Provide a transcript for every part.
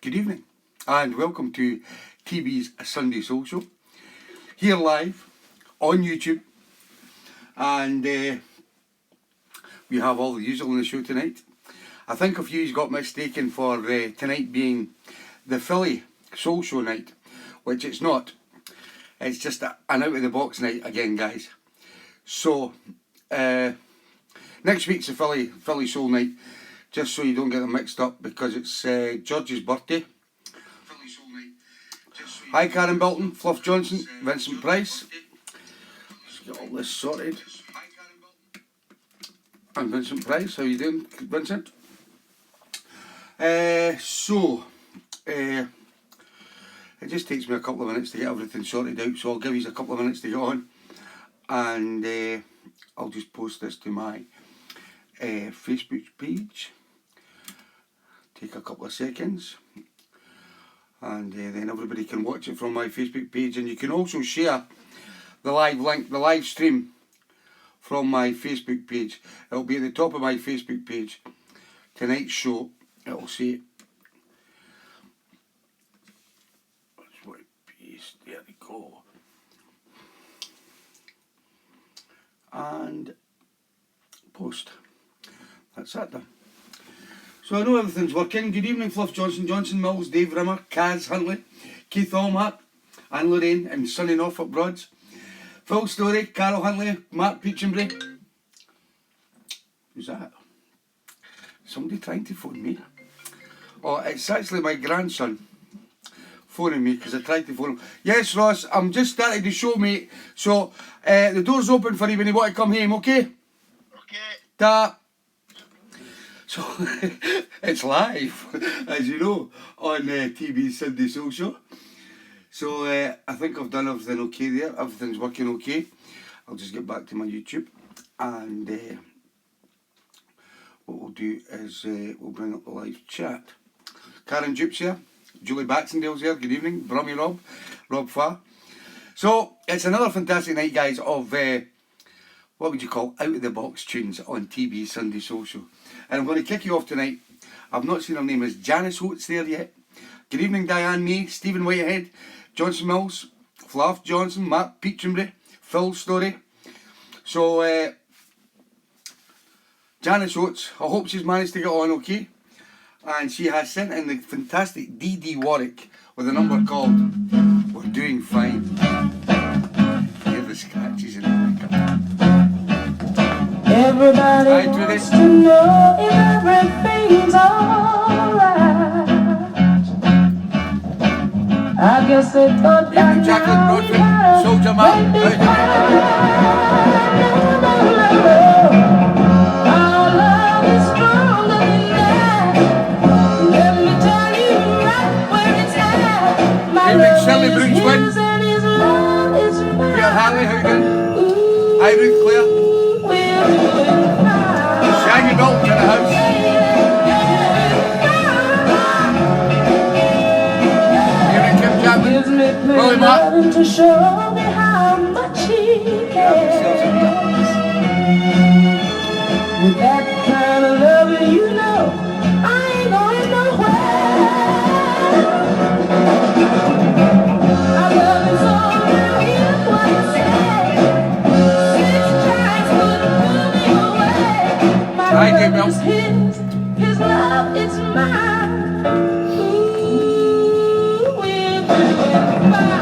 Good evening and welcome to TeeBee's Sunday Social, here live on YouTube, and we have all the usual on the show tonight. I think a few got mistaken for tonight being the Philly Soul Show night, which it's not. It's just an out of the box night again, guys. So next week's the Philly Soul night, just so you don't get them mixed up, because it's George's birthday. Hi Karen Bilton, Fluff Johnson, Vincent Price. Let's get all this sorted. And Vincent Price, how you doing, Vincent? It just takes me a couple of minutes to get everything sorted out, so I'll give you a couple of minutes to get on, and I'll just post this to my Facebook page. Take a couple of seconds, and then everybody can watch it from my Facebook page, and you can also share the live link, the live stream from my Facebook page. It'll be at the top of my Facebook page. Tonight's show, it'll say, there we go, and post. That's that done. So I know everything's working. Good evening, Fluff Johnson, Johnson Mills, Dave Rimmer, Kaz Huntley, Keith Allmark, Anne Lorraine, and Sunny Norfolk Broads. Phil Story, Carol Huntley, Mark Peachenbury. Who's that? Somebody trying to phone me. Oh, it's actually my grandson phoning me, because I tried to phone him. Yes, Ross, I'm just starting the show, mate. So the door's open for you when you want to come home, okay? Okay. Ta. So it's live, as you know, on TeeBee's Sunday Social. So I think I've done everything okay there. Everything's working okay. I'll just get back to my YouTube, and what we'll do is we'll bring up the live chat. Karen Dupes here, Julie Baxendale's here. Good evening, Brummy Rob Farr. So it's another fantastic night, guys, of what would you call out of the box tunes on TeeBee's Sunday Social. And I'm going to kick you off tonight. I've not seen her name as Janice Woods there yet. Good evening, Diane May, Stephen Whitehead, Johnson Mills, Fluff Johnson, Mark Peachenbury, Phil Story. So Janice Woods, I hope she's managed to get on okay. And she has sent in the fantastic D.D. Warwick with a number called We're Doing Fine. Hear the scratches in the makeup. Everybody wants to know if everything's alright. I guess they thought that Jackman, Soldier Man, our love is stronger than that. Let me tell you right where it's at. My love is his and his love is mine. Here, Harley, how you doing? Hi, Ruth Claire. Shaggy Milton in the house. Here in Kim Jackman. Willie Mark. To show me how much he cares. With that kind of love, you know, I ain't going nowhere. I love him so now, here's what he said. 6 times couldn't pull me away. My love is his love is mine. Ooh, we're doing fine.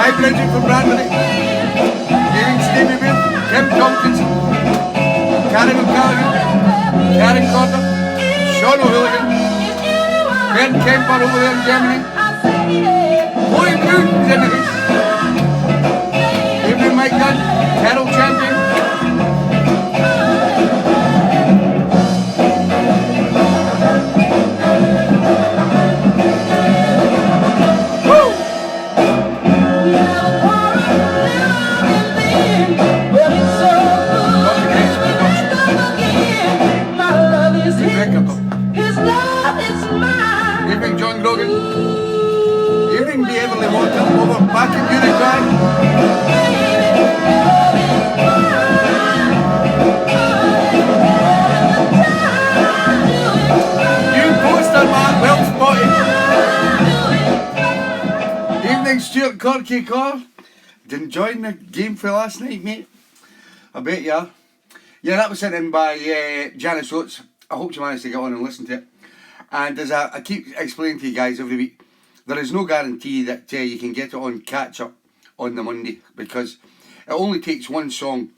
Hi Bridget from Bradley, Gavin Stevie Bill, Kim Tompkinson, Karen O'Callaghan, Karen Carter, Sean O'Hooligan, Ben Kemper over there in Germany, Lloyd Newton's in the house, Gabriel Mike Gunn, Carol Champion. His love is mine. Evening, John Grogan. Evening, Beverly Motor. Over back in Uruguay. New poster, man. Well spotted. Evening, Stuart Corky Car. Enjoying the game for last night, mate? I bet you are. Yeah, that was sent in by Janice Woods. I hope you managed to get on and listen to it. And as I keep explaining to you guys every week, there is no guarantee that you can get it on catch up on the Monday, because it only takes one song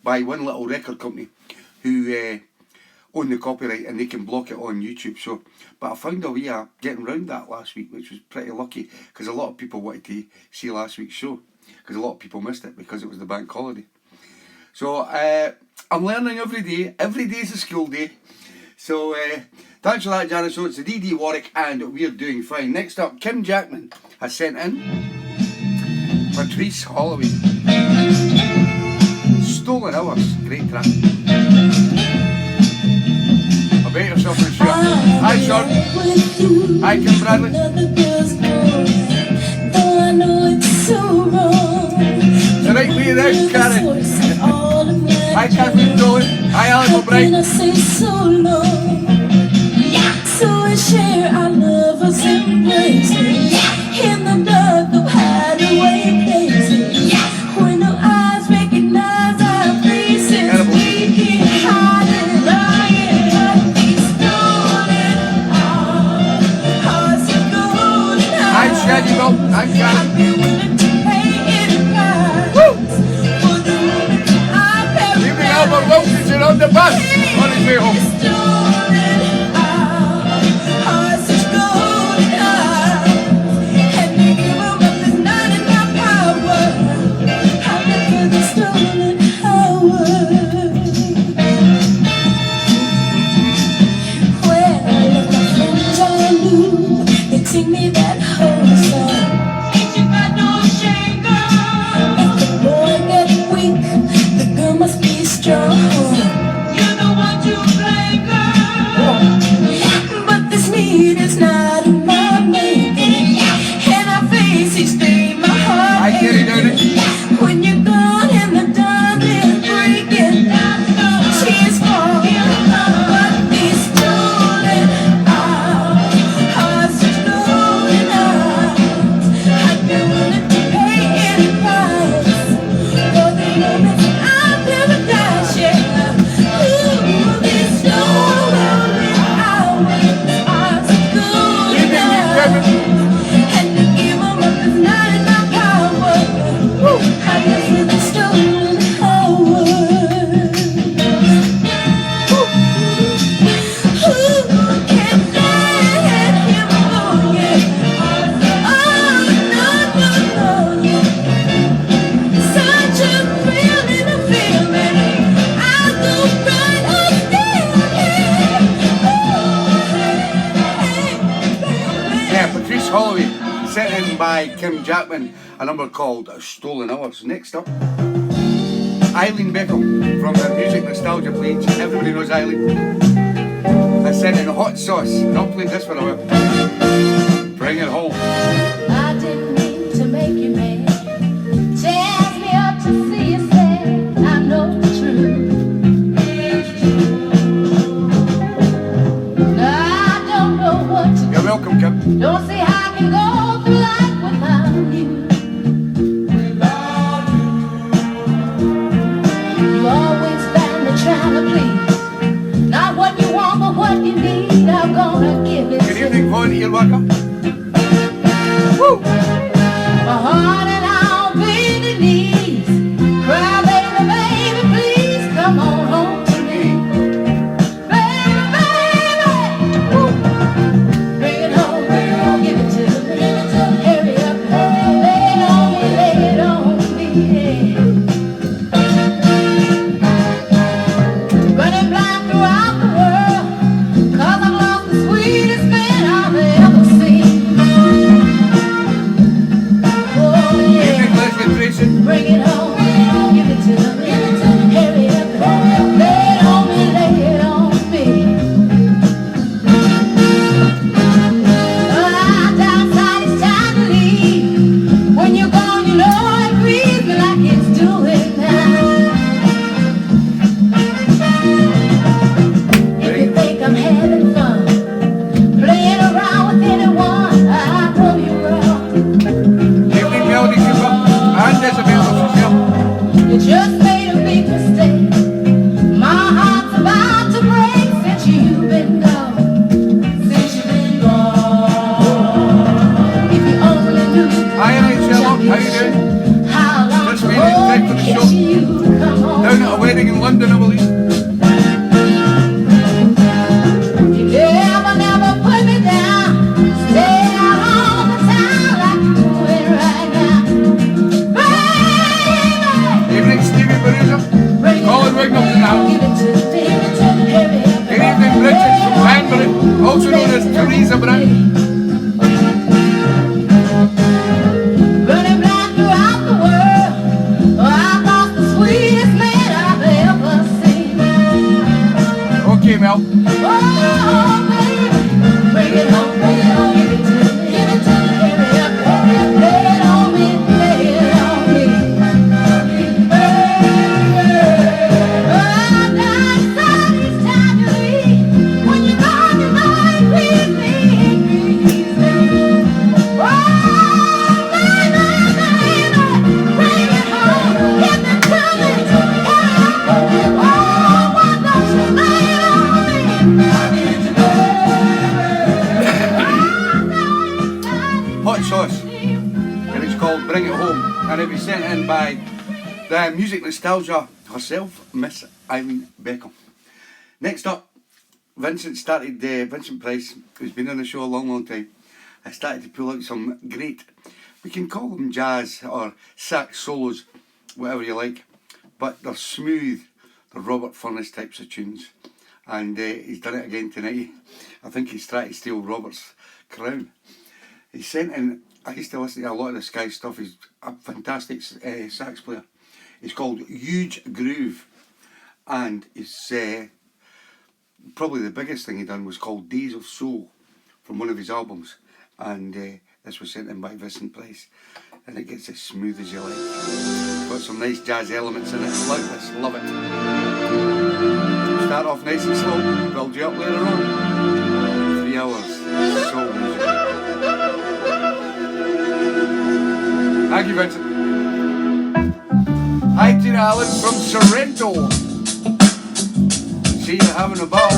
by one little record company who own the copyright, and they can block it on YouTube. So, but I found a way of getting around that last week, which was pretty lucky, because a lot of people wanted to see last week's show, because a lot of people missed it because it was the bank holiday. So I'm learning every day. Every day is a school day. So thanks for that, Janice. So it's the DD Warwick, and we're doing fine. Next up, Kim Jackman has sent in Patrice Holloway. Stolen Hours. Great track. I bet yourself in the show. Hi, Sean. Hi, Kim Bradley. It's the right way around, Karen. Hi, Kathleen Dolan. Hi, Alan O'Brien. So we share our lovers embraces in the dark of hideaway places. When no eyes recognize our faces, we keep hiding, lying like these stolen hearts are golden. Hi, Shaggy Bob. Hi, Karen. Albert Wilkinson on the bus on his way home. Sing me that whole song. Ain't you got no shame, girl? If the boy gets weak, the girl must be strong. You know what you play, girl. But this need is not in my making, and I face each day my heart aching. When you're gone and the dawn is breaking, tears fall, but these stolen hearts are stolen hearts. I'd be willing to pay any price for the moments I've never died. Yeah, ooh, these stolen hours are so good enough, and to give 'em up is not in my power. I live with the stolen hours. Who can let him go? Yeah. Oh, no, yeah. Such a feeling, I'll go right on Yeah, Patrice Holloway, sent in by Kim Jackman, a number called Stolen Hours. Next up, Eileen Beckham from the Music Nostalgia page. Everybody knows Eileen. I sent in Hot Sauce, and I'll play this for a while. Bring it home. I didn't mean to make you mad. Tears me up to see you sad. I know the truth. Now I don't know what to do. You're welcome, Kim. Don't see how I can go through life without you. You always find me trying to please. Not what you want, but what you need. I'm gonna give it Good to you. evening, Vaughn Earwacker. Woo! My heart and I'll bend the knees. Cry, baby, baby, please come on home to me. Baby, baby, woo. Bring it home, give it to me. Hurry up, lay it on me, lay it on me. Running blind throughout the world, 'cause I've lost the sweetest man I've ever seen. Teresa Brown. Running blind throughout the world. Oh, I lost the sweetest man I've ever seen. Okay, Mel. Oh, baby, bring it home, give it to me, give it to me, lay it on me, lay it on me. Oh, now it's time to leave. When you're gone, you know it grieves me, it grieves me. Oh, baby, bring it home, give it to me. Oh, why don't you lay it on me? Hot Sauce, and it's called Bring It Home, and it was sent in by the music nostalgia herself, Miss Eileen Beckham. Next up, Vincent Price, who's been on the show a long time, has started to pull out some great, we can call them jazz or sax solos, whatever you like, but they're smooth, they're Robert Furness types of tunes, and he's done it again tonight. I think he's trying to steal Robert's crown. He sent in, I used to listen to a lot of this guy's stuff, he's a fantastic sax player. It's called Huge Groove, and it's probably the biggest thing he done was called Days of Soul from one of his albums, and this was sent in by Vincent Price, and it gets as smooth as you like. It's got some nice jazz elements in it, like this, love it. Start off nice and slow, build you up later on. 3 hours, soul music. Thank you, Vincent. Hi, Tina Allen from Sorrento. See you having a ball.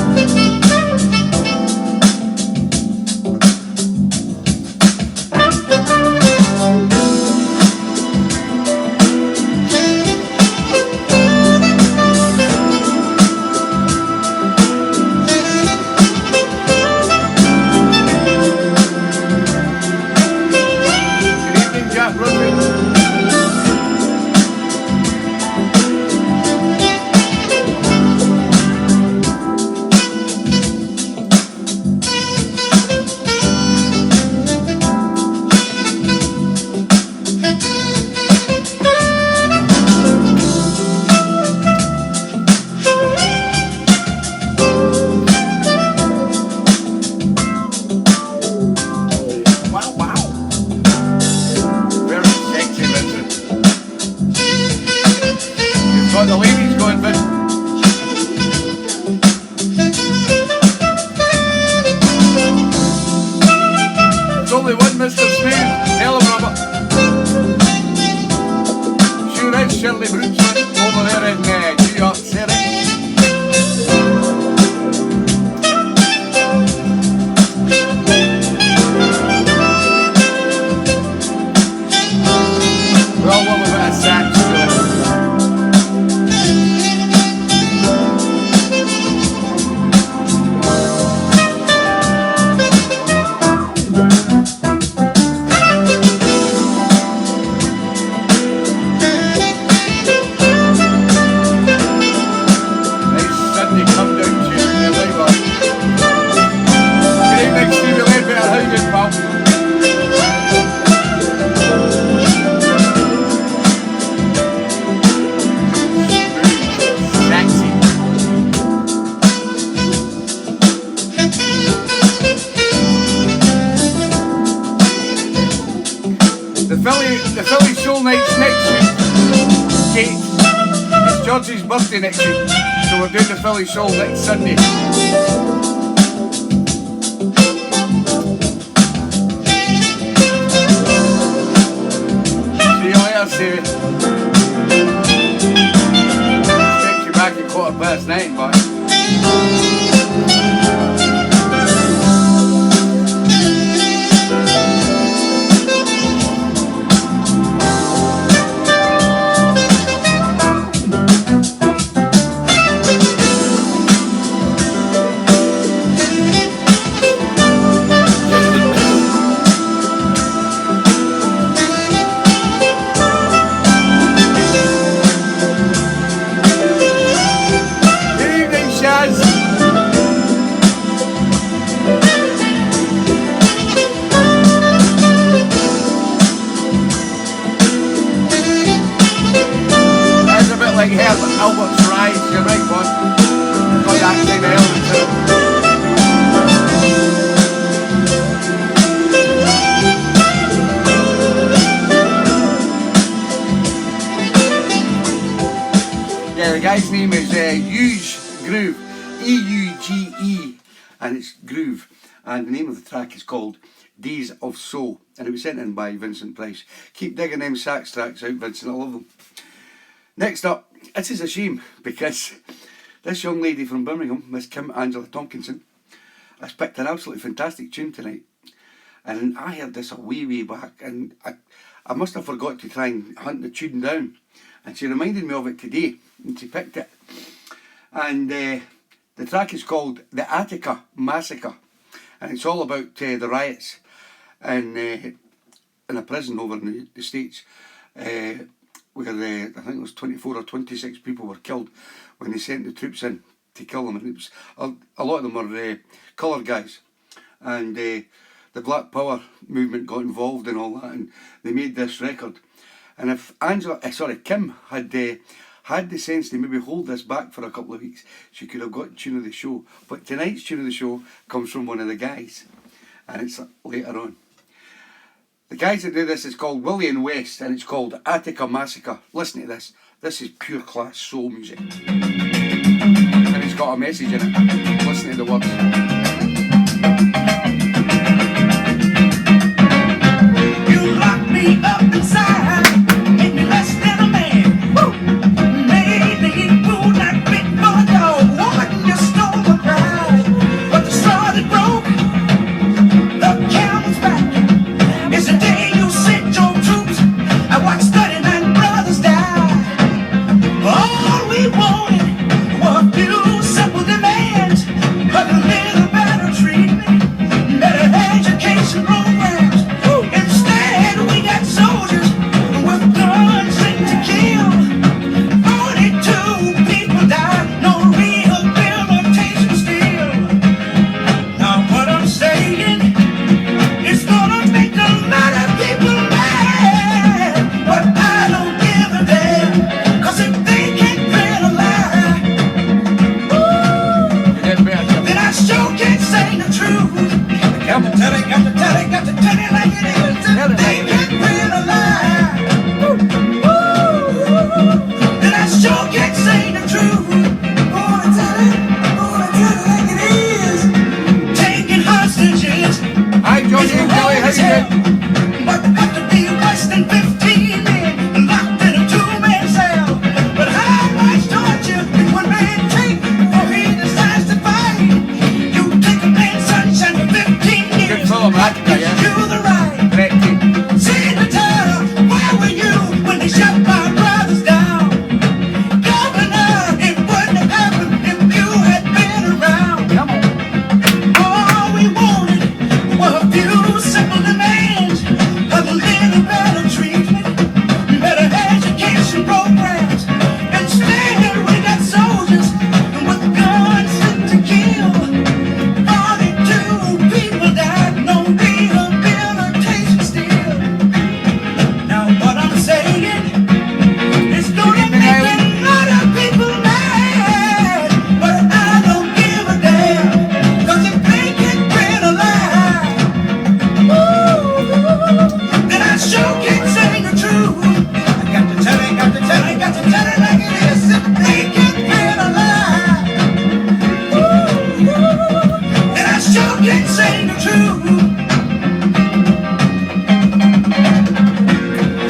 Birthday next week, so we're doing the Philly Soul next Sunday. See you later, Stevie. Expect you back at 9:15, bye. Groove, E-U-G-E, and it's Groove. And the name of the track is called Days of Soul, and it was sent in by Vincent Price. Keep digging them sax tracks out, Vincent, I love them. Next up, this is a shame, because this young lady from Birmingham, Miss Kim Angela Tompkinson, has picked an absolutely fantastic tune tonight. And I heard this a way back, and I must have forgot to try and hunt the tune down. And she reminded me of it today, and she picked it. And the track is called The Ithaca Massacre. And it's all about the riots in a prison over in the States, where I think it was 24 or 26 people were killed when they sent the troops in to kill them. And it was a lot of them were coloured guys. And the Black Power movement got involved in all that, and they made this record. And if Kim had the sense to maybe hold this back for a couple of weeks, she could have got tune of the show. But tonight's tune of the show comes from one of the guys, and it's later on. The guys that do this is called Willie and West, and it's called Ithaca Massacre. Listen to this. This is pure class soul music, and it's got a message in it. Listen to the words. Up inside, make me less than a man. Woo! Made me eat food like big for a dog. Woman, you stole my pride, but the straw that broke the camel's back is the day you sent your troops. I watched 39 brothers die. All we wanted were a few simple demands, but a little better treatment, better education programs. Instead, we got soldiers with guns sent to kill. 42 people died, no rehabilitation still. Now what I'm saying is gonna make a lot of people mad, but I don't give a damn, 'cause if they can't feel alive, then I sure can't say the truth. Got to tell it like it is. If they can't feel alive, then I sure can't say the truth. Gonna tell it like it is. Taking hostages. Hi, Johnny and Kelly, how you doing? But have to be less than 15 men locked in a two-man cell. But how much torture did one man take before he decides to fight? You take a man's sunshine for 15 years. Good fellow, Matt. You the right. Correct. See the town. Where were you when they shot my brothers down? Governor, it wouldn't have happened if you had been around. Come on. All we wanted were a few simple demands, of a little better treatment, better education programs. Instead, we got soldiers with guns sent to kill. 42 people died, no rehabilitation still. Now what I'm saying is gonna make a lot of people mad, but I don't give a damn, 'cause if they can't feel alive, then I sure can't say the truth. I got to tell it like it is. If they can't feel alive, then I sure can't say the truth.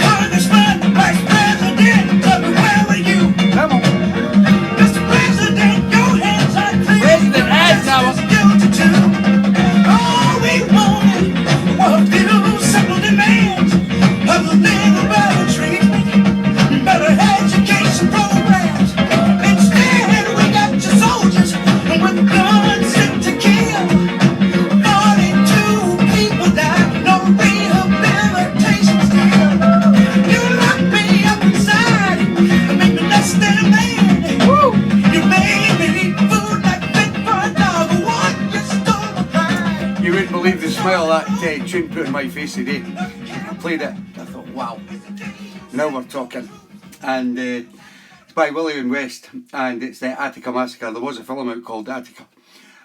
Congressman, Vice President, tell me where were you? Come on. Mr. President, your hands are clean. President has now. Justice is guilty too. All we wanted were a few simple demands, of a little better treatment, better education programs. Instead, we got your soldiers with guns sent to kill. 42 people died, no rehabilitation still. You locked me up inside, made me less than a man. You made me eat food like fit for a dog. What, you stole my pride. You wouldn't believe the smile that tune put on my face today. I played it, I thought, wow, now we're talking. And it's by Willie and West, and it's the Ithaca Massacre. There was a film out called Attica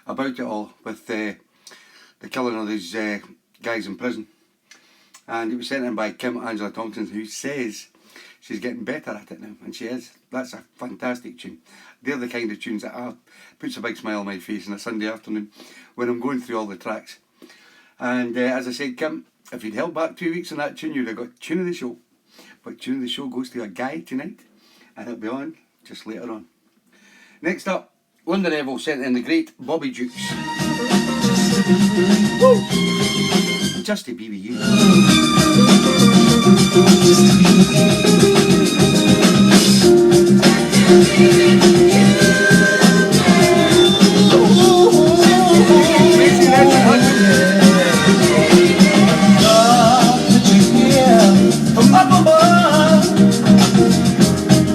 about it all, with the killing of these guys in prison. And it was sent in by Kim Angela Tompkinson, who says she's getting better at it now, and she is. That's a fantastic tune. They're the kind of tunes that puts a big smile on my face on a Sunday afternoon when I'm going through all the tracks. And as I said, Kim, if you'd held back 2 weeks on that tune, you'd have got tune of the show. But tune of the show goes to a guy tonight, and it'll be on just later on. Next up, London Evil sent in the great Bobby Jukes. Woo! Just to be with you.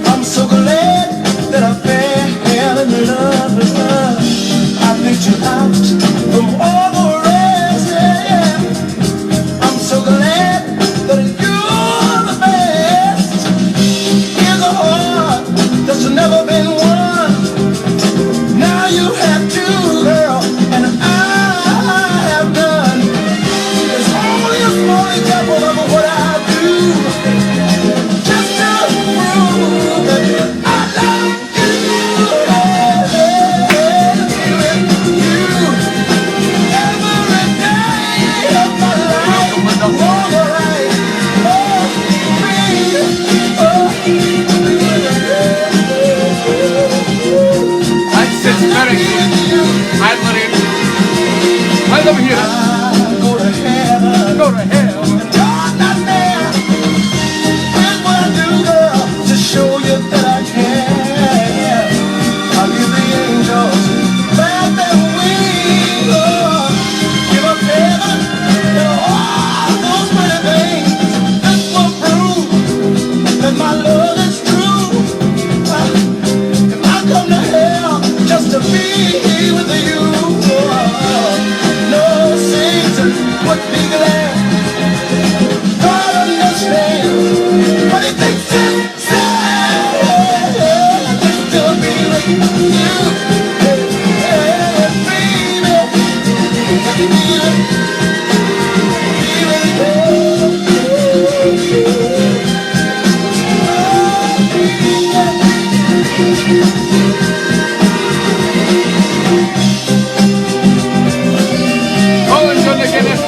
I'm so glad that I fell in love with her. I picked you out from all the rest, yeah. I'm so glad that you're the best. Here's a heart that's never been won. Now you have two, girl, and I have none. It's only a small example of what I do. Just to prove that I love you. Every day of my life. All the right. That's it, Spirit. I'm Lorraine. I love you. Go to heaven. Go to hell. You're not there. Here's what I do, girl, to show you that I care. I'll give the angels back their wings. Give up heaven and all those pretty things. This will prove that my love is true. If I come to hell just to be with you, no Satan would be glad. God understands what he thinks is sad. Just to be with you, Collins on the Guinness.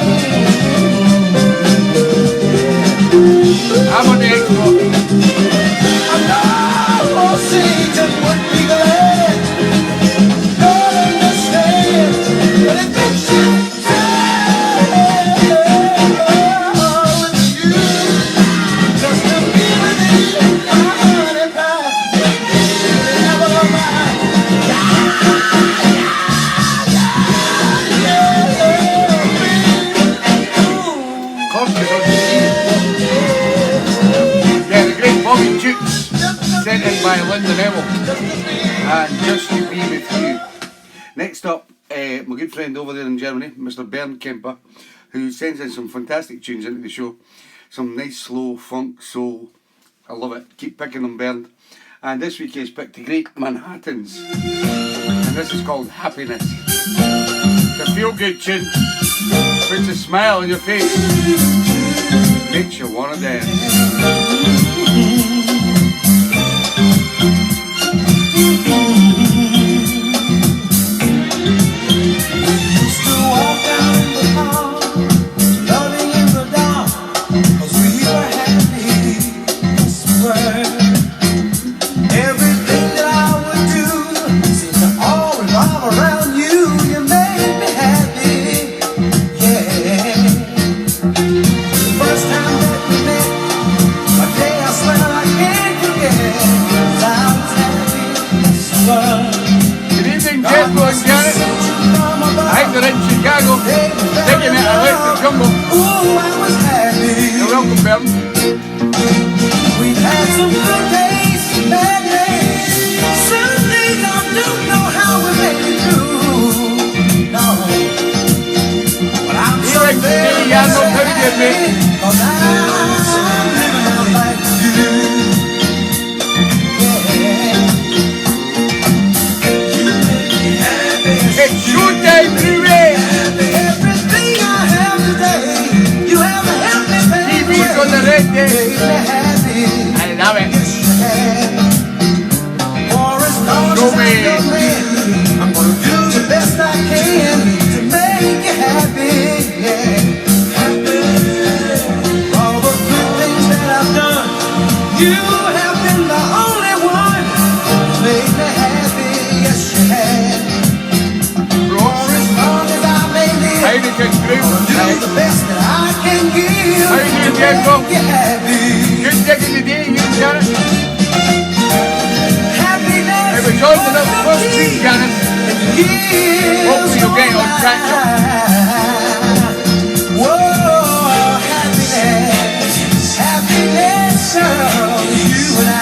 I'm on the Xbox. no Satan would be glad. God understands what he thinks is sad. With you, just to be with you, my honey pie. Never mind. Corpus on the sea. Yeah, the great Bobby Jukes, sent in by Linda Neville, and Just to Be With You. Next up, my good friend over there in Germany, Mr. Bernd Kemper, who sends in some fantastic tunes into the show. Some nice slow funk soul. I love it. Keep picking them, Bernd. And this week he's picked the great Manhattans, and this is called Happiness. It's a feel-good tune. Puts a smile on your face. Makes you wanna dance. Used to walk down in the park, loving in the dark, 'cause we were happy, I swear. Everything that I would do seemed to all revolve around you. You made me happy, yeah. The first time that we met, a day I swear I can't forget, 'cause I was happy, I swear. Good evening, Jethro and Janet. I think they're in Chicago, taking it out the jungle. Ooh, I was happy. You're welcome, Bernd. We've had some good days, bad days. Some days I don't know how we made it through. No, but I'm so Felix, very yeah, no, pretty good, mate. happy, 'cause I'm living my life with you. Yeah. You make me happy. It's showtime, Freeway. Everything I have today, you have helped me pay. TeeBee's on the red day. Made me happy. I love right. the best that I can give. How you doing, to Jackman? make you happy. Good digging today, you and Janet. Happiness. It was on the first tune, Janice. Hopefully you'll get it on track. Whoa, happiness. Happiness, girl, you and I.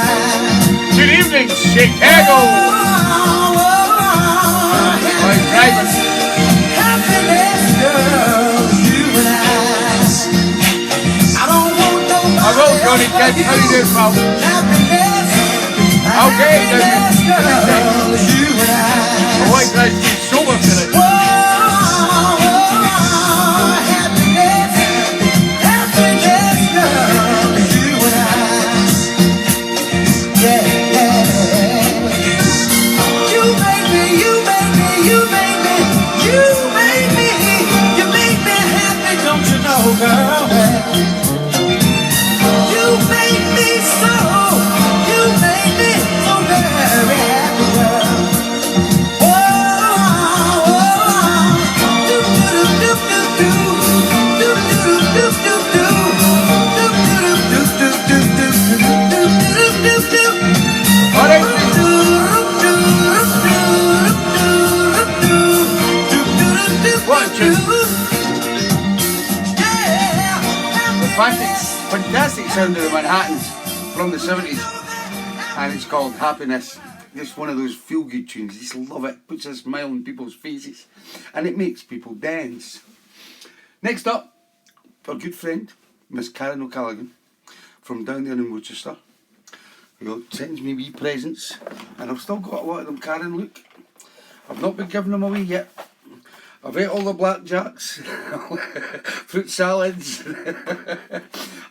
Good evening, Chicago. I'm driving. Happiness, girl, you and I don't want nobody. I will, Johnny Kid. How you doing, pal? Happiness. Okay, Happiness, girl, you and I. My wife tries to be sober today. Whoa, happiness. Happiness, girl, you and I. Yeah, yeah. You make me, you make me, you make me, you make me, you make me happy, don't you know, girl? You make me so, you make me so very happy, girl. Fantastic sound of the Manhattans from the 70s, and it's called Happiness. Just one of those feel-good tunes. I just love it. Puts a smile on people's faces, and it makes people dance. Next up, our good friend Miss Karen O'Callaghan from down there in Worcester, who sends me wee presents, and I've still got a lot of them. Karen, look, I've not been giving them away yet. I've ate all the blackjacks, fruit salads.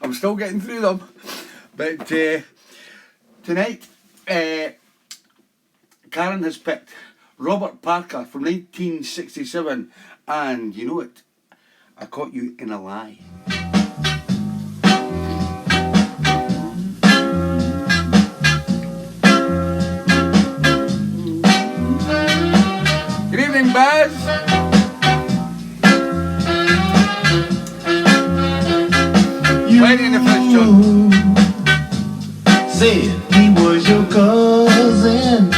I'm still getting through them. But tonight, Karen has picked Robert Parker from 1967, and you know it, I Caught You in a Lie. Good evening, Baz. Playing in the first John. Said he was your cousin.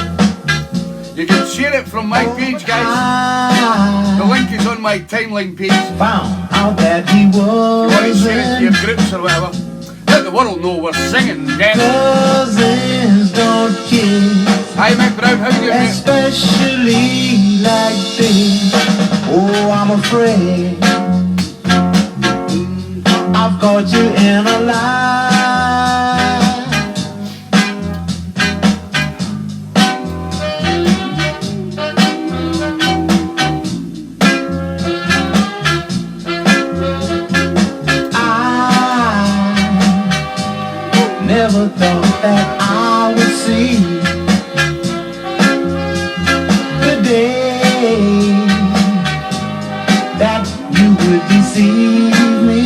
You can share it from my page, guys. The link is on my timeline page. Found out that he If you want to share it to your was groups or whatever, let the world know we're singing, dancing. cousins don't kiss, Hi, Mick Brown, how you doing, mate? especially like this. Oh, I'm afraid I've caught you in a lie. I never thought that I would see the day that you would deceive me.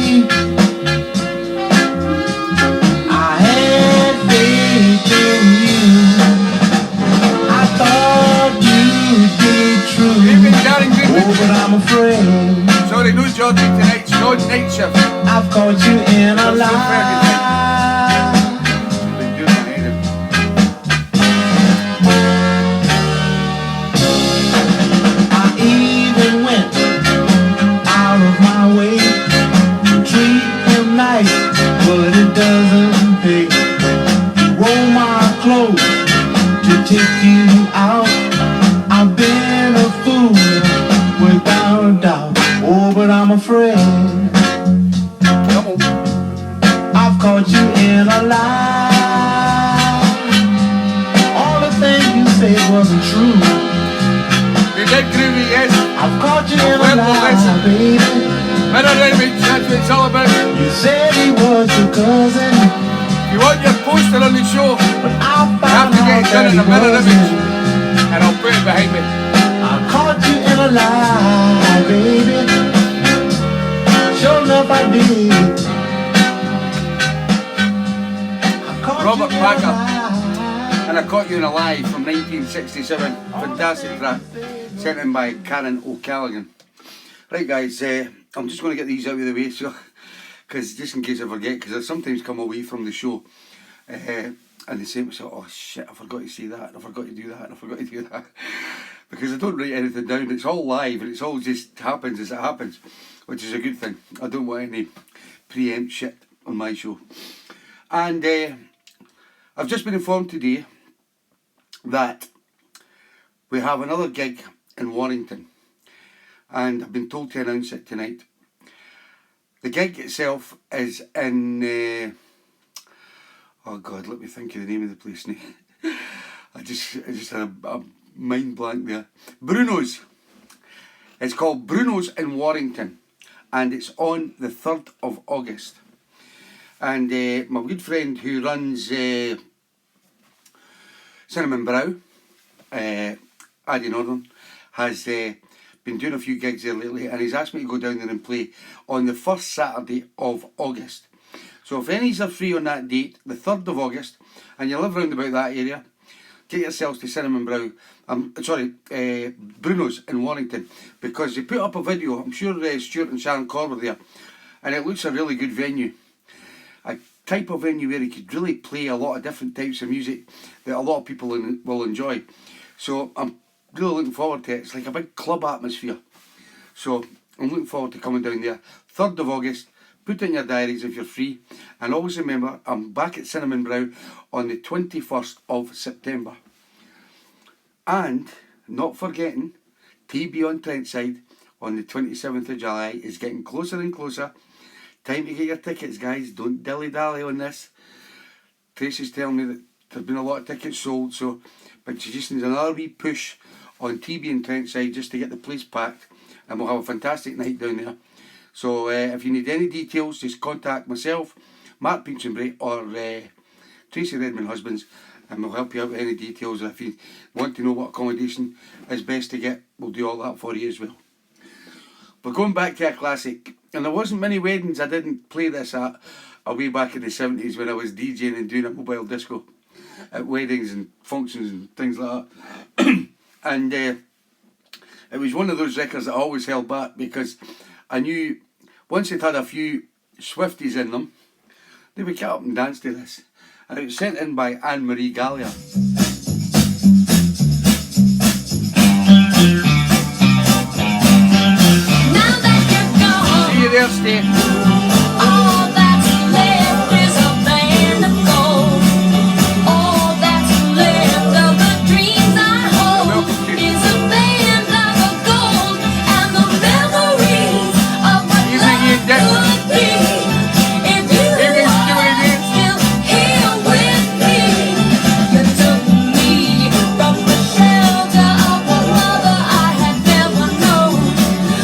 I had faith in you. I thought you'd be Good evening, true. Darren Oh, Goodman. but I'm afraid Sorry, no Georgie tonight, it's not night shift. I've caught you in a That's so fair, lie. Been doing my head in. I even went out of my way to treat him nice, but it doesn't pay. You wore my clothes to take you out. I've been a fool without a doubt. Oh, but I'm afraid Come on. I've caught you in a lie. All the things you said wasn't true. You did groovy, yes. I've caught you in a Well, listen. lie, baby. Mirror image, that's what it's all about. You said he was your cousin, If you want your poster on the show, but I you have found to get out it done that in he a mirror image, wasn't. and I'll put it behind me. I caught you in a lie, baby. Sure enough I did. I caught Robert you in a Parker. lie. And I Caught You in a Lie from 1967. Fantastic track, sent in by Karen O'Callaghan. Right, guys, I'm just going to get these out of the way, so because just in case I forget, because I sometimes come away from the show and they say to myself, oh shit, I forgot to say that, and I forgot to do that, and I forgot to do that. Because I don't write anything down, it's all live and it's all just happens as it happens, which is a good thing. I don't want any preempt shit on my show. And I've just been informed today that we have another gig in Warrington, and I've been told to announce it tonight. The gig itself is in oh god, let me think of the name of the place now. I just had a mind blank there. Bruno's. It's called Bruno's in Warrington, and it's on the 3rd of August. And my good friend who runs Cinnamon Brow, Addy Northern, has been doing a few gigs there lately, and he's asked me to go down there and play on the 1st Saturday of August. So if any are free on that date, the 3rd of August, and you live round about that area, get yourselves to Cinnamon Brow, Bruno's in Warrington, because they put up a video. I'm sure Stuart and Sharon Corr were there, and it looks a really good venue. A type of venue where you could really play a lot of different types of music that a lot of people will enjoy. So I'm really looking forward to it. It's like a big club atmosphere. So I'm looking forward to coming down there. 3rd of August, put in your diaries if you're free. And always remember, I'm back at Cinnamon Brow on the 21st of September. And, not forgetting, TeeBee on Trentside on the 27th of July is getting closer and closer. Time to get your tickets, guys. Don't dilly-dally on this. Tracy's telling me that there's been a lot of tickets sold, so but she just needs another wee push on TeeBee and Trentside just to get the place packed, and we'll have a fantastic night down there. So if you need any details, just contact myself, Mark Peachenbury, or Tracy Redmond Husbands, and we'll help you out with any details. And if you want to know what accommodation is best to get, we'll do all that for you as well. But going back to a classic, and there wasn't many weddings I didn't play this at way back in the 70s when I was DJing and doing a mobile disco at weddings and functions and things like that. And it was one of those records that I always held back, because I knew once it had a few Swifties in them, they would get up and dance to this. And it was sent in by Anne-Marie Gallia. See you there, Steve. All that's left is a band of gold. All that's left of the dreams I hold is a band of gold, and the memories of what life could be. If you are still here with me, you took me from the shelter of a mother I had never known.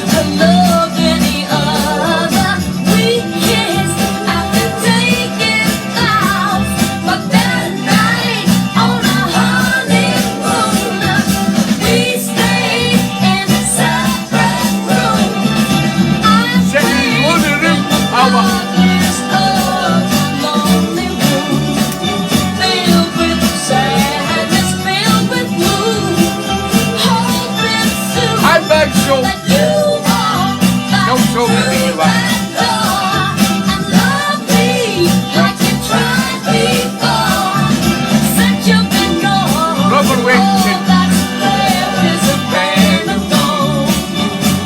I loved any other. We kissed after taking vows, but that night on a honeymoon, we stayed in separate rooms. I'm Sitting in one room, heartless of lonely rooms, filled with sadness, filled with gloom, hoping soon I'm back, so that you walk back don't show me that you through are. that door and love me like you tried before. Since you've been gone, Robert Wilkinson. all that's left is a band of gold.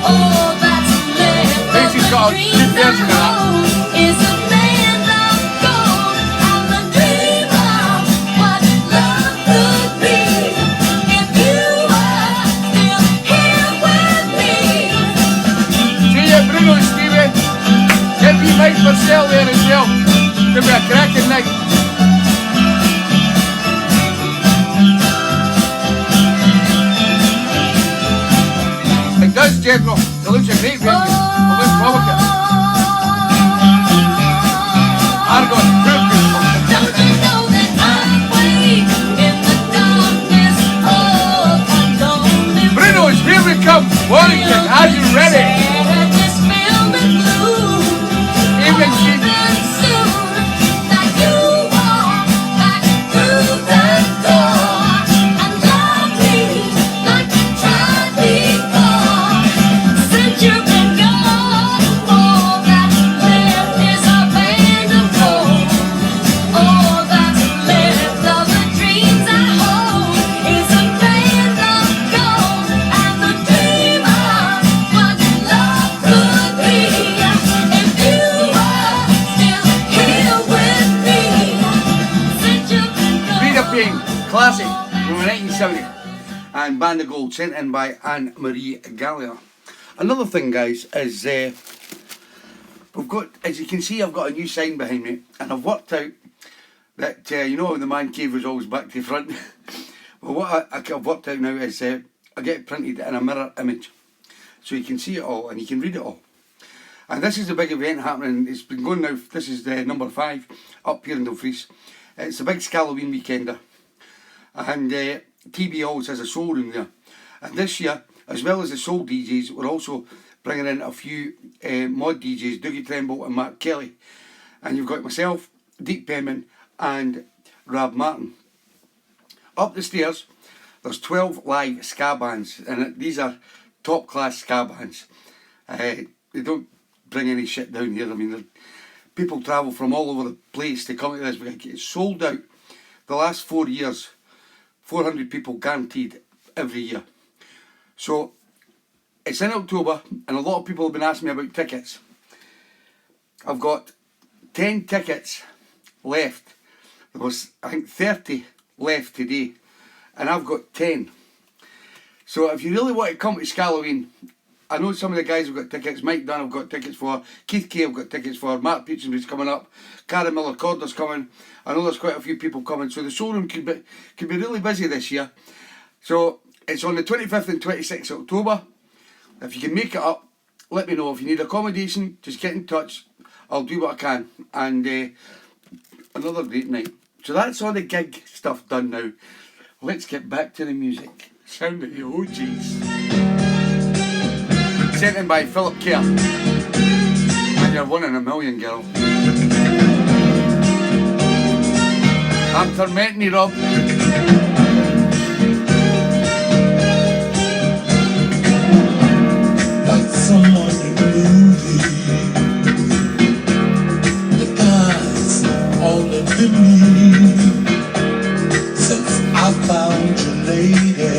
All that's left of Tracy's the got a dreams good version of I that. hold is a band of gold, and the dream of what love could be. If you are still here with me. See you, Bruno and Stevie. Get me Mike Purcell there as well. Give me a cracking night. It does, General. It looks a great venue. I look forward to it. Argon, Don't you know that I'm waiting in the darkness of a lonely room? Bruno's, here we come. Warrington, are you ready? Sadness filled with gloom. Evening, Steve. Hoping soon that you walk back through that door and love me like you tried before. Since you've been gone, 1970. And Band of Gold, sent in by Anne Marie Gallagher. Another thing, guys, is we've got, as you can see, I've got a new sign behind me, and I've worked out that, you know, the man cave was always back to front. Well, what I've worked out now is I get it printed in a mirror image, so you can see it all and you can read it all. And this is a big event happening. It's been going now. This is the number 5 up here in Dumfries. It's a big Halloween weekender, and TeeBee always has a showroom there. And this year, as well as the soul DJs, we're also bringing in a few mod DJs, Dougie Tremble and Mark Kelly. And you've got myself, Deep Penman and Rab Martin. Up the stairs, there's 12 live ska bands, and these are top class ska bands. They don't bring any shit down here. I mean, people travel from all over the place to come to this. It's sold out the last 4 years, 400 people guaranteed every year. So it's in October, and a lot of people have been asking me about tickets. I've got 10 tickets left. There was, I think, 30 left today, and I've got 10. So if you really want to come to Halloween, I know some of the guys have got tickets. Mike Dunn I've got tickets for. Keith Kay I've got tickets for. Mark Pearson's coming up. Karen Miller Corder's coming. I know there's quite a few people coming. So the showroom could be really busy this year. So it's on the 25th and 26th of October. If you can make it up, let me know. If you need accommodation, just get in touch. I'll do what I can. And another great night. So that's all the gig stuff done now. Let's get back to the music. Sound of the OGs. Sent in by Philip Kerr. And you're 1 in a million, girl. I'm tormenting you, Rob. Like someone in a movie, the guys all look at me since I found you, lady.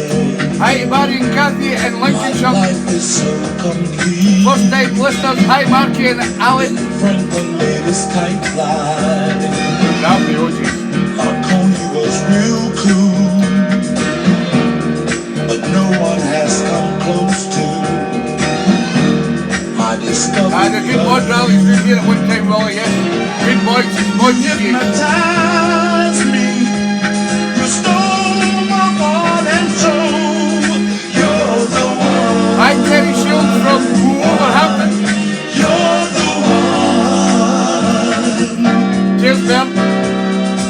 Hi, Barry and Kathy in Lincolnshire. My life is so complete. First time listeners, hi, Marky and Alan. Franklin made his tight line. Love the OGs. Marconi was real cool, but no one has come close to my discovery. The good mod rallies been here at one time, Rolly, yes. Good mods and mod DJs. Hypnotize me, restore my heart and soul. You're the one. Hi, Terry Shields from Wolverhampton. You're the one. Cheers, Ben.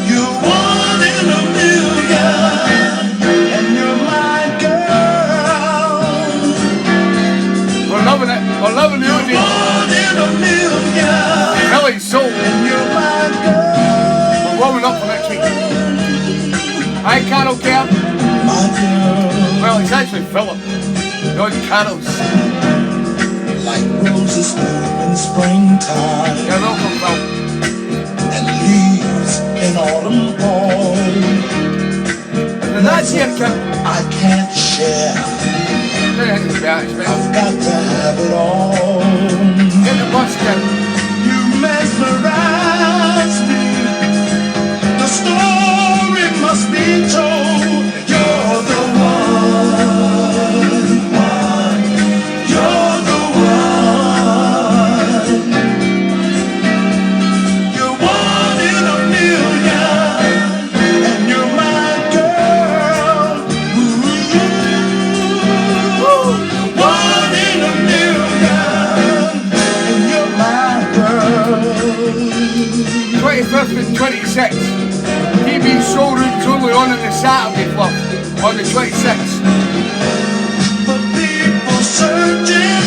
You're 1 in a million, and you're my girl. We're loving it. We're loving the OGs. 1 in a million, Kelly's soul. and you're my girl. We're warming up for next week. Hi, Carol Kerr. My girl. Well, it's actually Philip. No, it's Carol's. Like roses bloom in springtime, You're welcome, Phil. and leaves in autumn fall. And that's here, Kim. I can't share, Anything to be honest, mate. I've got to have it all. Get the bus, Kim. You mesmerize me, the story must be told. You're the one, you're the one. You're 1 in a million, and you're my girl. Ooh, 1 in a million, and you're my girl. 25th and 26th. TeeBee showroom's only on the Saturday club on the 26th. For people searching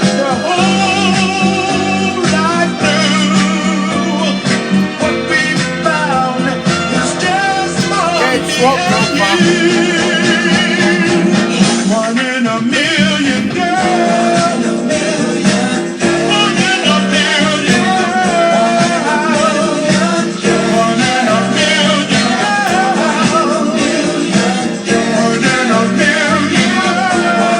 their whole life through, what we found is just more Dead swap, than you. 1 in a million, girl. 1 in a million, girl. 1 in a million, girl. 1 in a million, girl.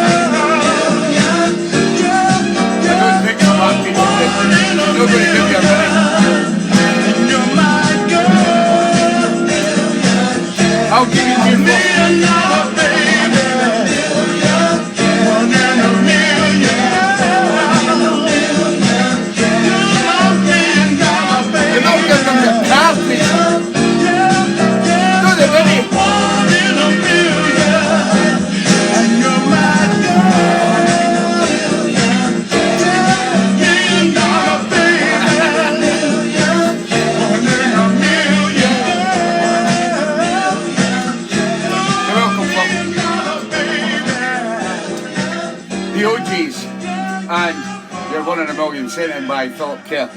again, sent in by Philip Kerr.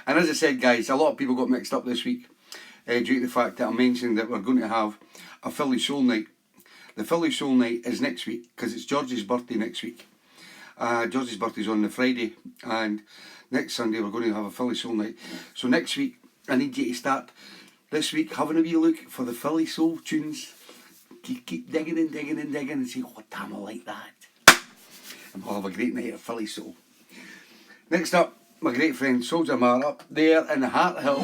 And as I said, guys, a lot of people got mixed up this week due to the fact that I mentioned that we're going to have a Philly Soul Night. The Philly Soul Night is next week because it's George's birthday next week. George's birthday's on the Friday, and next Sunday we're going to have a Philly Soul Night. So next week, I need you to start this week having a wee look for the Philly Soul tunes. Keep digging and digging and digging and say, oh damn, I like that. And we'll have a great night of Philly Soul. Next up, my great friend Soldier Man up there in the Heart Hill.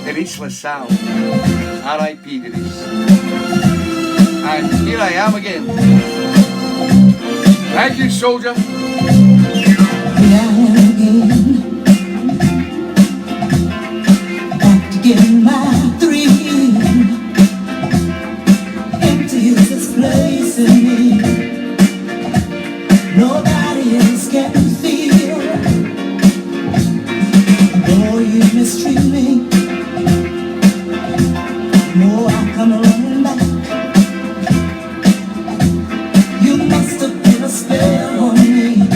Denise LaSalle. R.I.P. Denise. And here I am again. Thank you, Soldier. Here I am again, back to get my dream. Empty is this place in me. Nobody else can feel. Oh, you mistreat me. No, I come running back. You must have put a spell on me.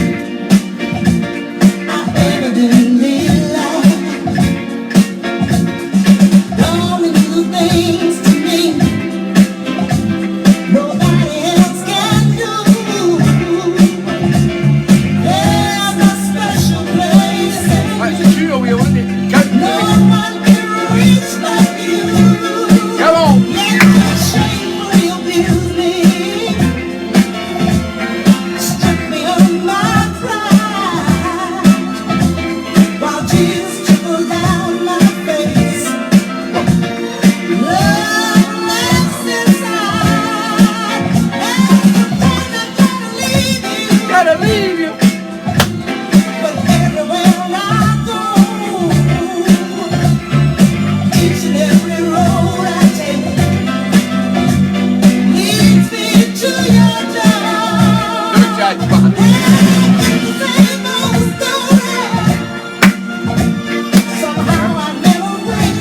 I evidently lied. Don't do things to me nobody else can do. There's a special place in That's me. a trio we want it. No one can reach like you. Come on. Yet you shamefully abuse me. Strip me of my pride while tears trickle down my face. Love lives inside. There's a pain I gotta leave you. Gotta leave you. But everywhere I go, each and every road I take leads me to your door. No judge, man. Same old story. Somehow I never win.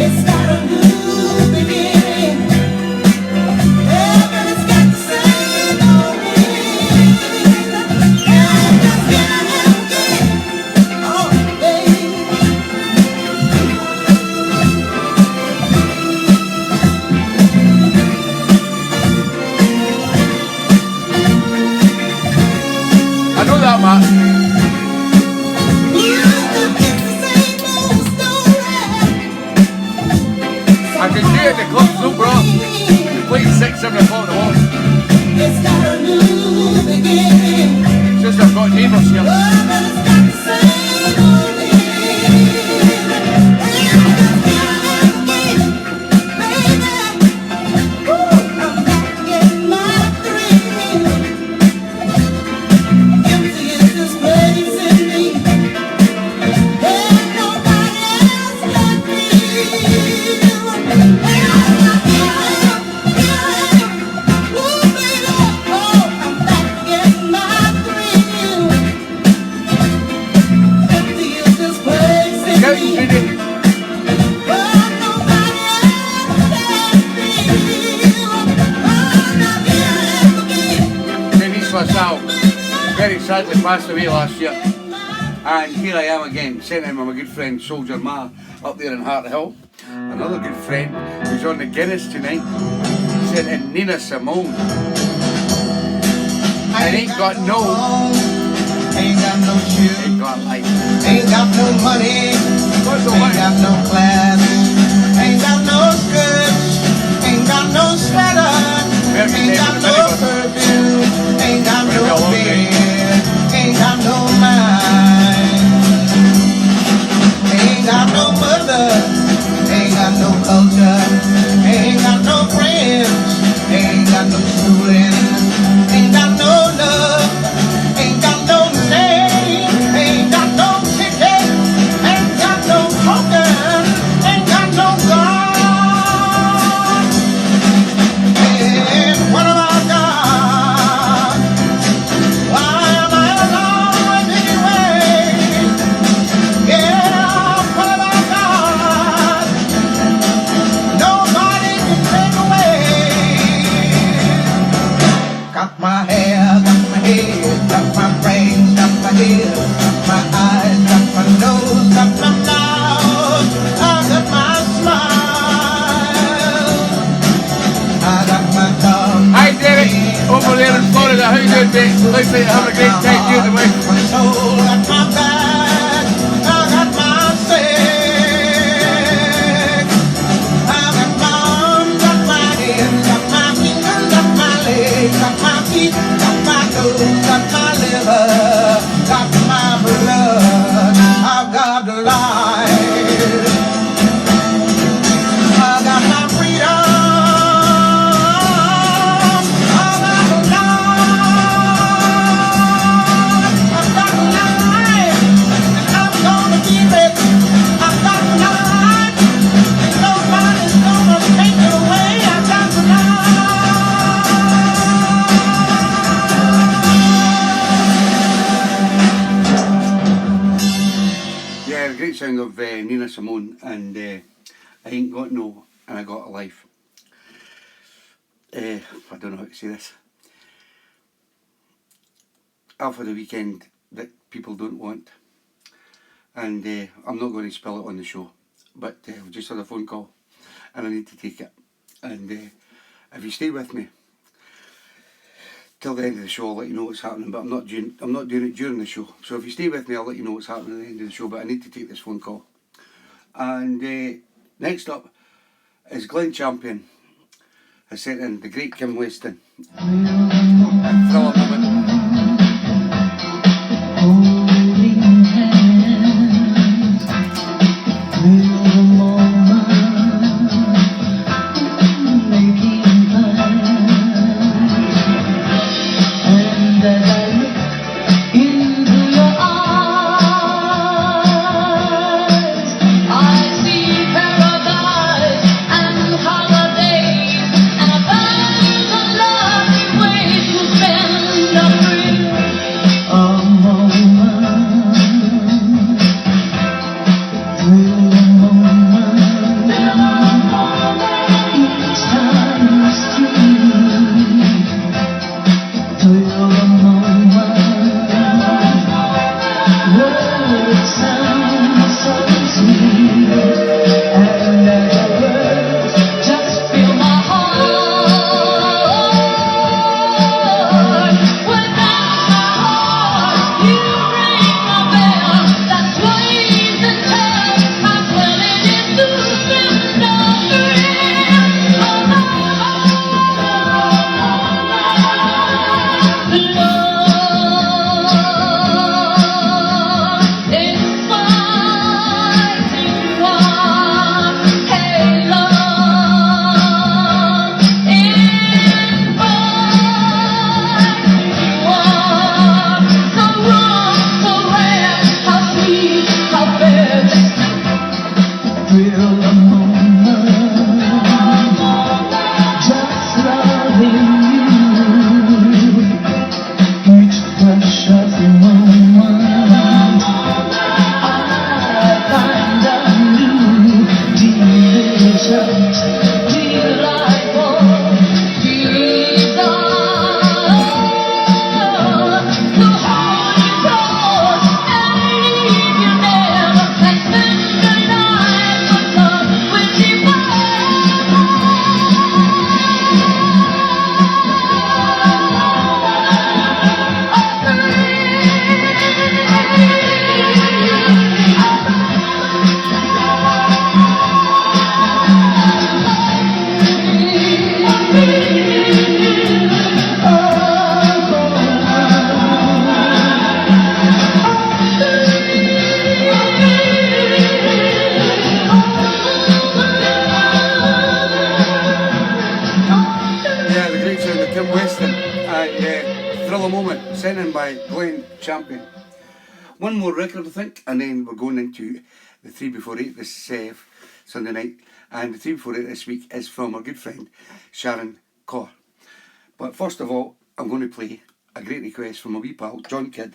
It's got a new beginning. Heaven has got the same old ring. And again and again. Oh, baby. I know that, man. I can see it at the club, no problem. We played 6, 7 o'clock in the morning. It's got a new beginning. It's just I've got neighbours here. Oh, but it's got the same old ring. And again, baby. Ooh, I'm back to get my thrill. Empty is this place in me. There's nobody else like me. Shouting through the... Denise LaSalle very sadly passed away last year. And here I am again, sent in by my good friend Soldier Ma up there in Heart Hill. Another good friend who's on the Guinness tonight, sent in Nina Simone. I ain't got no, Ain't got no shoes, ain't got life. ain't got no money, What's the ain't one? got no class, ain't got no skirts, ain't got no sweater, ain't got no perfume, ain't got no bed, ain't got no mind, ain't got no mother, ain't got no culture, ain't got no friends, ain't got no schooling, ain't got no love, ain't got no name, ain't got no ticket, ain't got no token, ain't got no God. And what have I got? Looks like you're having a great time doing the work. My soul got my back, I got my legs, I got my arms, got my hands, got my fingers, got my legs, got my feet, got my toes, got my liver, got my blood, I've got the life, I got my freedom. Great sound of Nina Simone and I Ain't Got No and I Got a Life. I don't know how to say this. I've had a weekend that people don't want, and I'm not going to spell it on the show, but I've just had a phone call and I need to take it, and if you stay with me till the end of the show, I'll let you know what's happening, but I'm not doing it during the show. So if you stay with me, I'll let you know what's happening at the end of the show, but I need to take this phone call. And next up is Glenn Champion has sent in the great Kim Weston. And for a moment. Champion. One more record, I think, and then we're going into the 3 before 8 this Sunday night. And the 3 before 8 this week is from our good friend Sharon Corr. But first of all, I'm going to play a great request from a wee pal, John Kidd.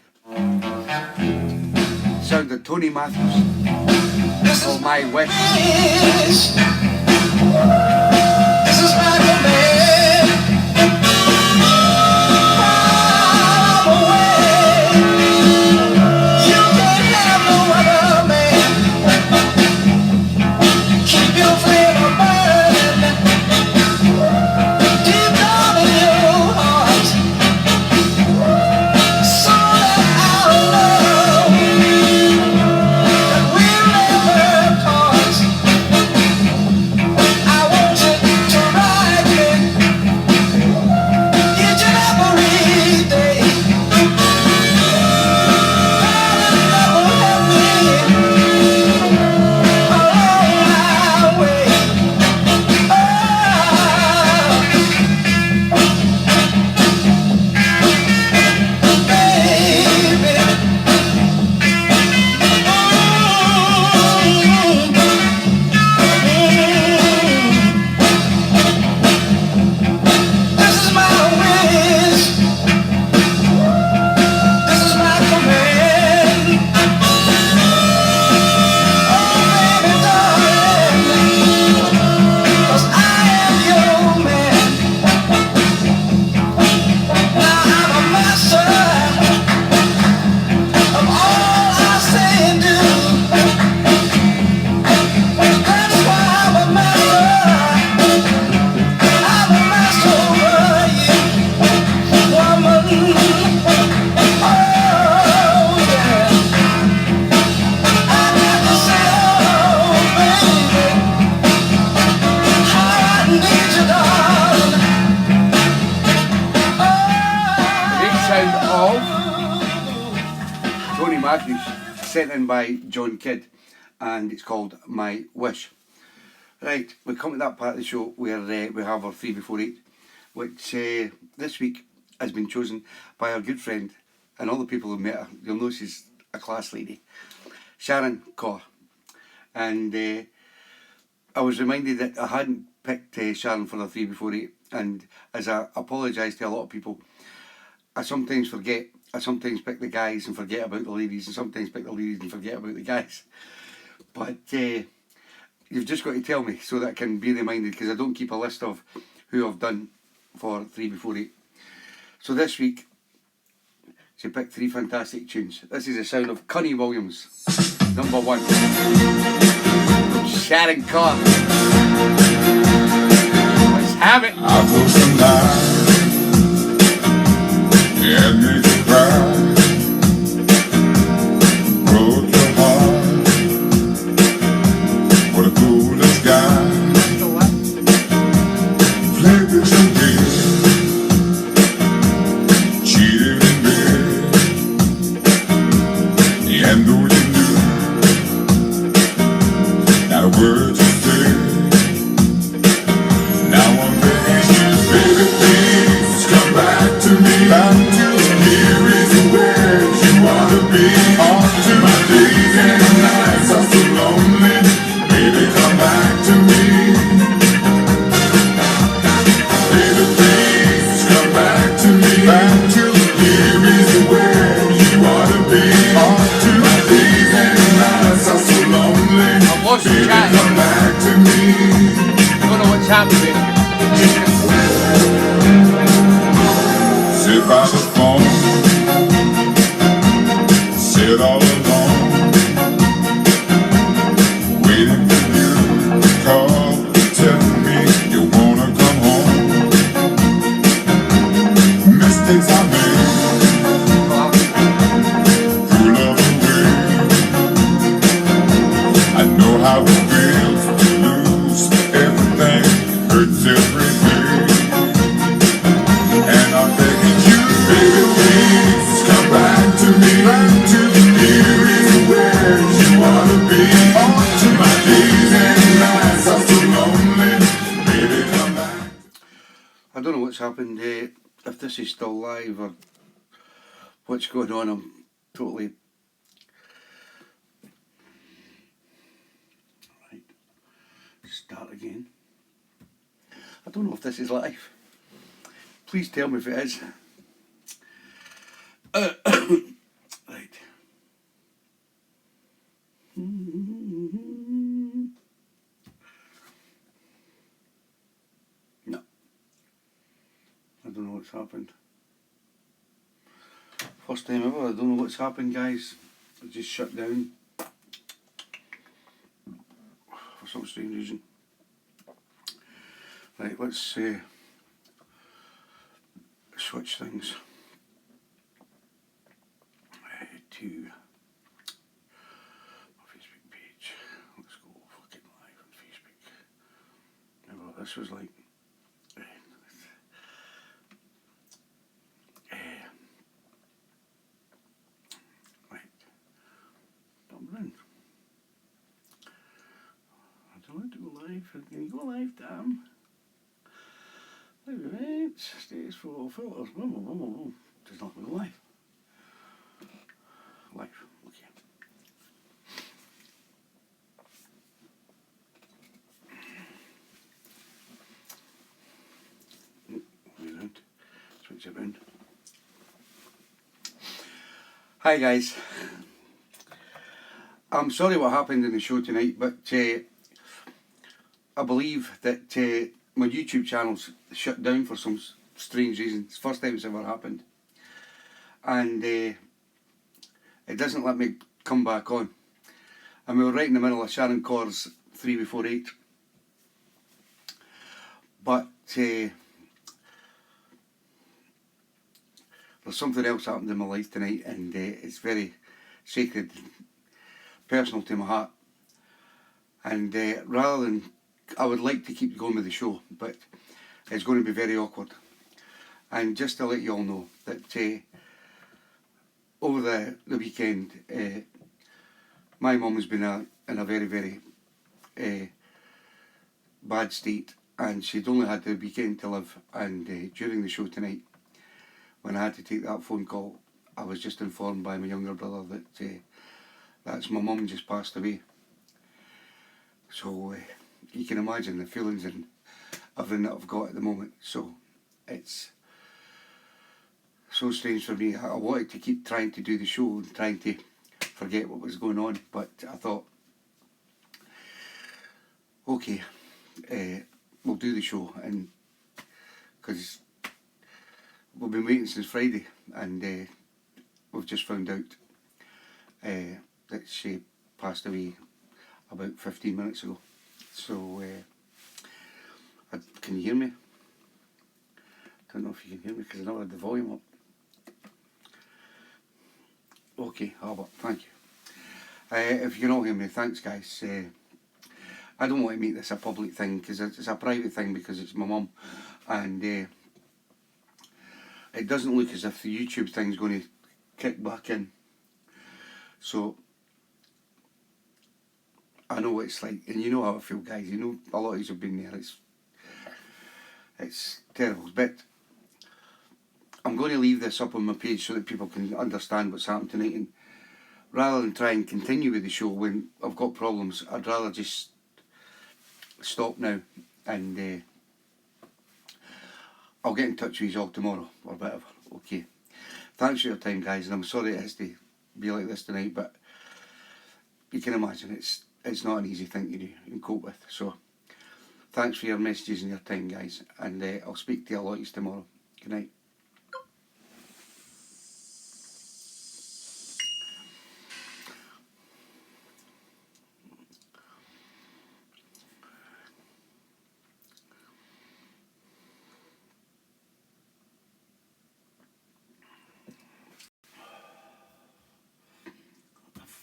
Sound of Tony Matthews. Oh, My Wish. This is my command. sound of Tony Matthews, sent in by John Kidd, and it's called My Wish. Right, we come to that part of the show where we have our 3 before 8, which this week has been chosen by our good friend and all the people who met her. You'll know she's a class lady, Sharon Corr. And I was reminded that I hadn't picked Sharon for the 3 before 8, and as I apologise to a lot of people, I sometimes forget. I sometimes pick the guys and forget about the ladies, and sometimes pick the ladies and forget about the guys. But you've just got to tell me so that I can be reminded, because I don't keep a list of who I've done for 3 before 8. So this week, she picked 3 fantastic tunes. This is the sound of Connie Williams, number 1, from Sharon Corr. Let's have it. I put some lies and made you cry. Broke your heart for the coolest guy. Played with your game, cheated in bed, and though you knew not a word you said, now I'm begging you, baby, please come back to me. Back to here is where you ought to be. On to my days and nights are so lonely. Baby, come back to me. Baby, please come back to me. Back to here is where you ought to be. On to my days and nights are so lonely. I've lost the Baby, chat. come back to me. I don't know what's happening. Sit by the phone, sit all alone, waiting for you to call, tell me you wanna come home. Mistakes I made, threw love away. I know how it feels to lose everything, hurts every day. And I'm begging you, baby, please come back to me. Back to here is where you ought to be. On to my days and nights are so lonely. Baby, come back. I don't know what's happened, if this is still live or what's going on. I'm totally... Right, start again. I don't know if this is live. Please tell me if it is. Right. No. I don't know what's happened. First time ever, I don't know what's happened, guys. It just shut down. For some strange reason. Right, let's switch things to my Facebook page. Let's go fucking live on Facebook. Remember what this was like? Right. Dublin. I don't want to go live. Can you go live, damn? Live events, stage 4 filters, does not go live. Live, okay. Around. Switch it round. Hi guys. I'm sorry what happened in the show tonight, but I believe that my YouTube channel's shut down for some strange reason. It's the first time it's ever happened. And it doesn't let me come back on. And we were right in the middle of Sharon Corr's 3 before 8. But there's something else happened in my life tonight, and it's very sacred, personal to my heart. And rather than, I would like to keep going with the show, but it's going to be very awkward. And just to let you all know that over the weekend, my mum has been in a very, very bad state, and she'd only had the weekend to live, and during the show tonight, when I had to take that phone call, I was just informed by my younger brother that that's my mum just passed away. So you can imagine the feelings and everything that I've got at the moment. So it's so strange for me. I wanted to keep trying to do the show and trying to forget what was going on, but I thought, okay, we'll do the show, and because we've been waiting since Friday, and we've just found out that she passed away about 15 minutes ago. So can you hear me? I don't know if you can hear me because I never had the volume up. Okay, Albert, thank you. If you can all hear me, thanks guys. I don't want to make this a public thing because it's a private thing because it's my mum, and it doesn't look as if the YouTube thing's going to kick back in. So I know what it's like, and you know how I feel, guys. You know a lot of you have been there. It's terrible, but I'm going to leave this up on my page so that people can understand what's happened tonight, and rather than try and continue with the show when I've got problems, I'd rather just stop now, and I'll get in touch with you all tomorrow or whatever. Okay, thanks for your time, guys, and I'm sorry it has to be like this tonight, but you can imagine it's not an easy thing to do and cope with. So thanks for your messages and your time, guys, and I'll speak to you a lot tomorrow. Good night.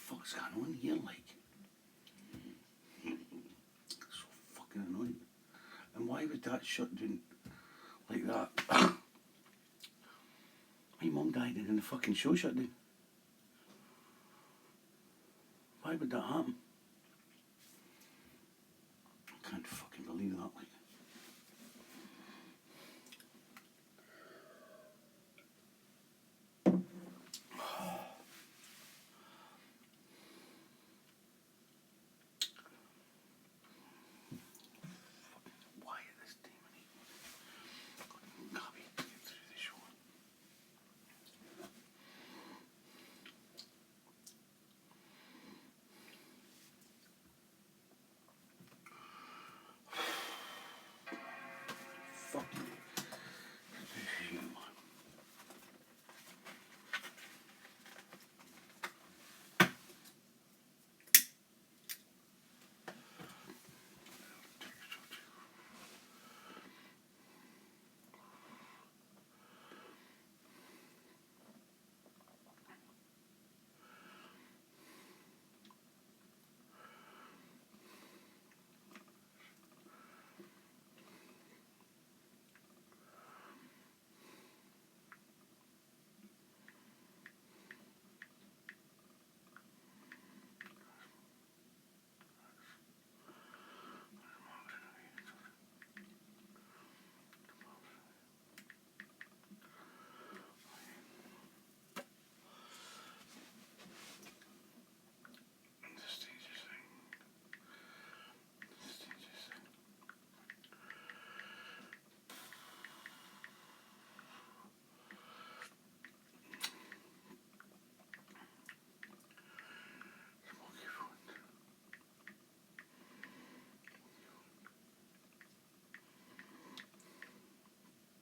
What's going on here, like? So fucking annoying. And why would that shut down like that? My mum died and then the fucking show shut down. Why would that happen? I can't fucking believe that.